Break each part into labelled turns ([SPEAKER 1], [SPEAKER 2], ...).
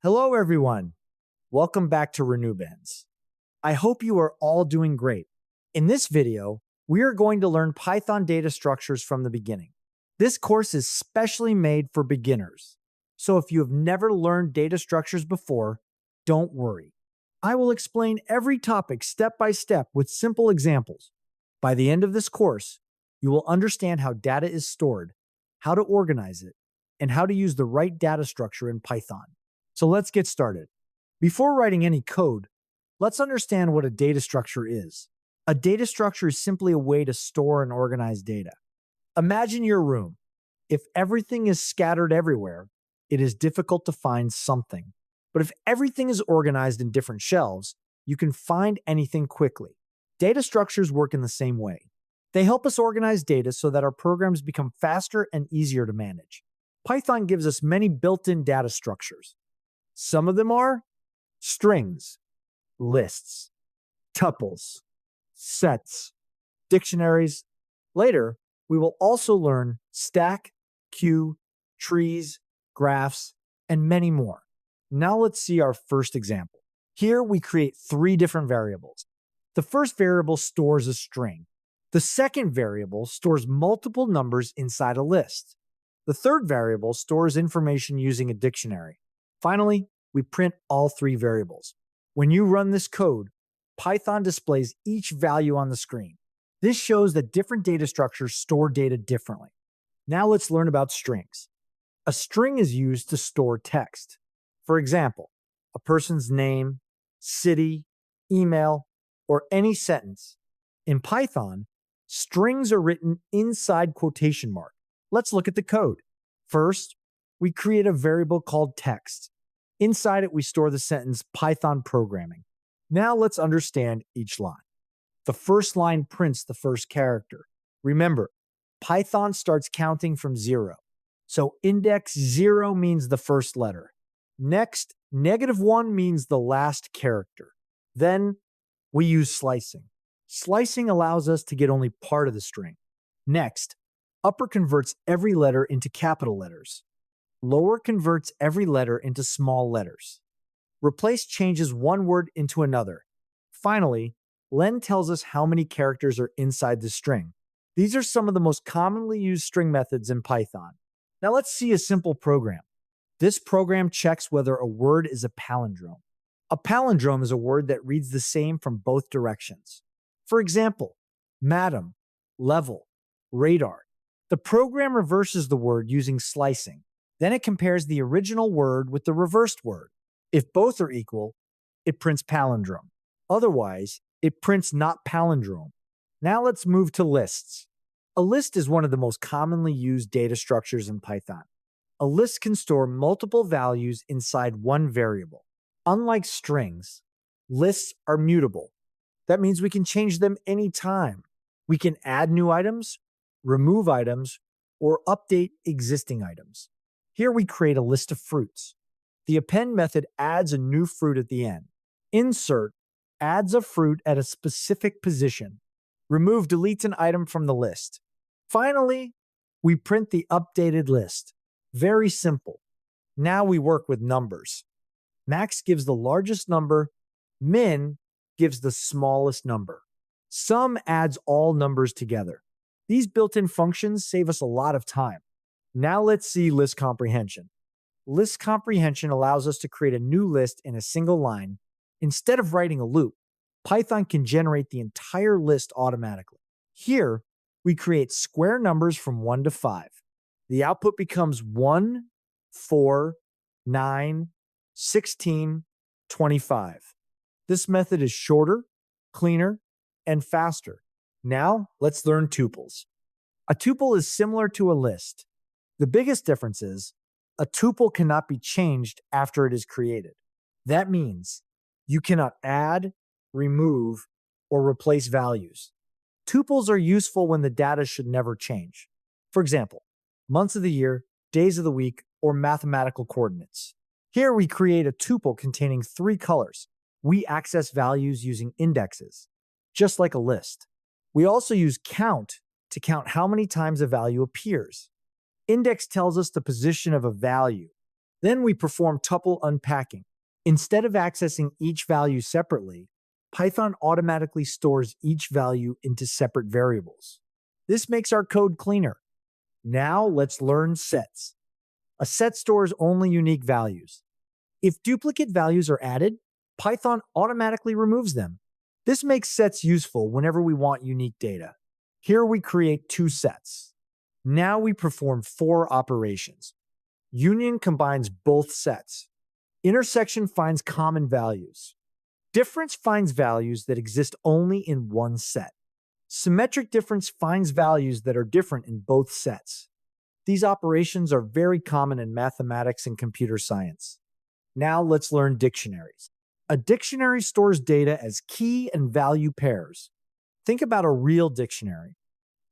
[SPEAKER 1] Hello, everyone. Welcome back to Renubenz. I hope you are all doing great. In this video, we are going to learn Python data structures from the beginning. This course is specially made for beginners. So if you have never learned data structures before, don't worry. I will explain every topic step by step with simple examples. By the end of this course, you will understand how data is stored, how to organize it, and how to use the right data structure in Python. So let's get started. Before writing any code, let's understand what a data structure is. A data structure is simply a way to store and organize data. Imagine your room. If everything is scattered everywhere, it is difficult to find something. But if everything is organized in different shelves, you can find anything quickly. Data structures work in the same way. They help us organize data so that our programs become faster and easier to manage. Python gives us many built-in data structures. Some of them are strings, lists, tuples, sets, dictionaries. Later, we will also learn stack, queue, trees, graphs, and many more. Now let's see our first example. Here we create three different variables. The first variable stores a string. The second variable stores multiple numbers inside a list. The third variable stores information using a dictionary. Finally, we print all three variables. When you run this code, Python displays each value on the screen. This shows that different data structures store data differently. Now let's learn about strings. A string is used to store text. For example, a person's name, city, email, or any sentence. In Python, strings are written inside quotation marks. Let's look at the code. First, we create a variable called text. Inside it, we store the sentence Python programming. Now let's understand each line. The first line prints the first character. Remember, Python starts counting from 0. So index 0 means the first letter. Next, -1 means the last character. Then we use slicing. Slicing allows us to get only part of the string. Next, upper converts every letter into capital letters. Lower converts every letter into small letters. Replace changes one word into another. Finally, len tells us how many characters are inside the string. These are some of the most commonly used string methods in Python. Now let's see a simple program. This program checks whether a word is a palindrome. A palindrome is a word that reads the same from both directions. For example, madam, level, radar. The program reverses the word using slicing. Then it compares the original word with the reversed word. If both are equal, it prints palindrome. Otherwise, it prints not palindrome. Now let's move to lists. A list is one of the most commonly used data structures in Python. A list can store multiple values inside one variable. Unlike strings, lists are mutable. That means we can change them anytime. We can add new items, remove items, or update existing items. Here we create a list of fruits. The append method adds a new fruit at the end. Insert adds a fruit at a specific position. Remove deletes an item from the list. Finally, we print the updated list. Very simple. Now we work with numbers. Max gives the largest number, min gives the smallest number. Sum adds all numbers together. These built-in functions save us a lot of time. Now let's see list comprehension. List comprehension allows us to create a new list in a single line. Instead of writing a loop, Python can generate the entire list automatically. Here, we create square numbers from 1 to 5. The output becomes 1, 4, 9, 16, 25. This method is shorter, cleaner, and faster. Now, let's learn tuples. A tuple is similar to a list. The biggest difference is a tuple cannot be changed after it is created. That means you cannot add, remove, or replace values. Tuples are useful when the data should never change. For example, months of the year, days of the week, or mathematical coordinates. Here we create a tuple containing 3 colors. We access values using indexes, just like a list. We also use count to count how many times a value appears. Index tells us the position of a value. Then we perform tuple unpacking. Instead of accessing each value separately, Python automatically stores each value into separate variables. This makes our code cleaner. Now let's learn sets. A set stores only unique values. If duplicate values are added, Python automatically removes them. This makes sets useful whenever we want unique data. Here we create two sets. Now we perform four operations. Union combines both sets. Intersection finds common values. Difference finds values that exist only in one set. Symmetric difference finds values that are different in both sets. These operations are very common in mathematics and computer science. Now let's learn dictionaries. A dictionary stores data as key and value pairs. Think about a real dictionary.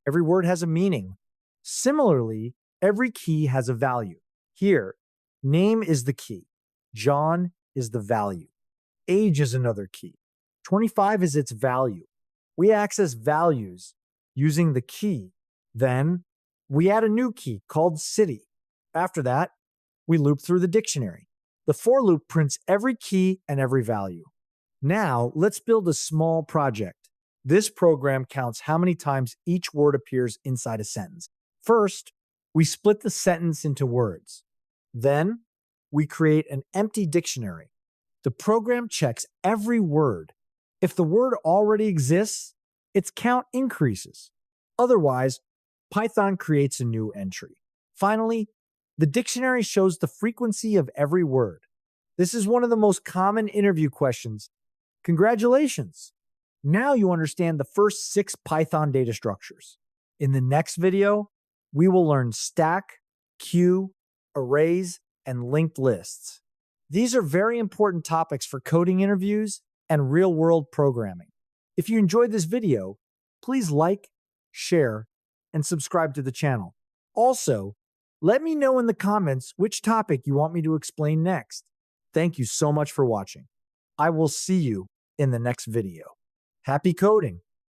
[SPEAKER 1] Every word has a meaning. Similarly, every key has a value. Here, name is the key. John is the value. Age is another key. 25 is its value. We access values using the key. Then, we add a new key called city. After that, we loop through the dictionary. The for loop prints every key and every value. Now, let's build a small project. This program counts how many times each word appears inside a sentence. First, we split the sentence into words. Then, we create an empty dictionary. The program checks every word. If the word already exists, its count increases. Otherwise, Python creates a new entry. Finally, the dictionary shows the frequency of every word. This is one of the most common interview questions. Congratulations! Now you understand the first 6 Python data structures. In the next video, we will learn stack, queue, arrays, and linked lists. These are very important topics for coding interviews and real-world programming. If you enjoyed this video, please like, share, and subscribe to the channel. Also, let me know in the comments which topic you want me to explain next. Thank you so much for watching. I will see you in the next video. Happy coding!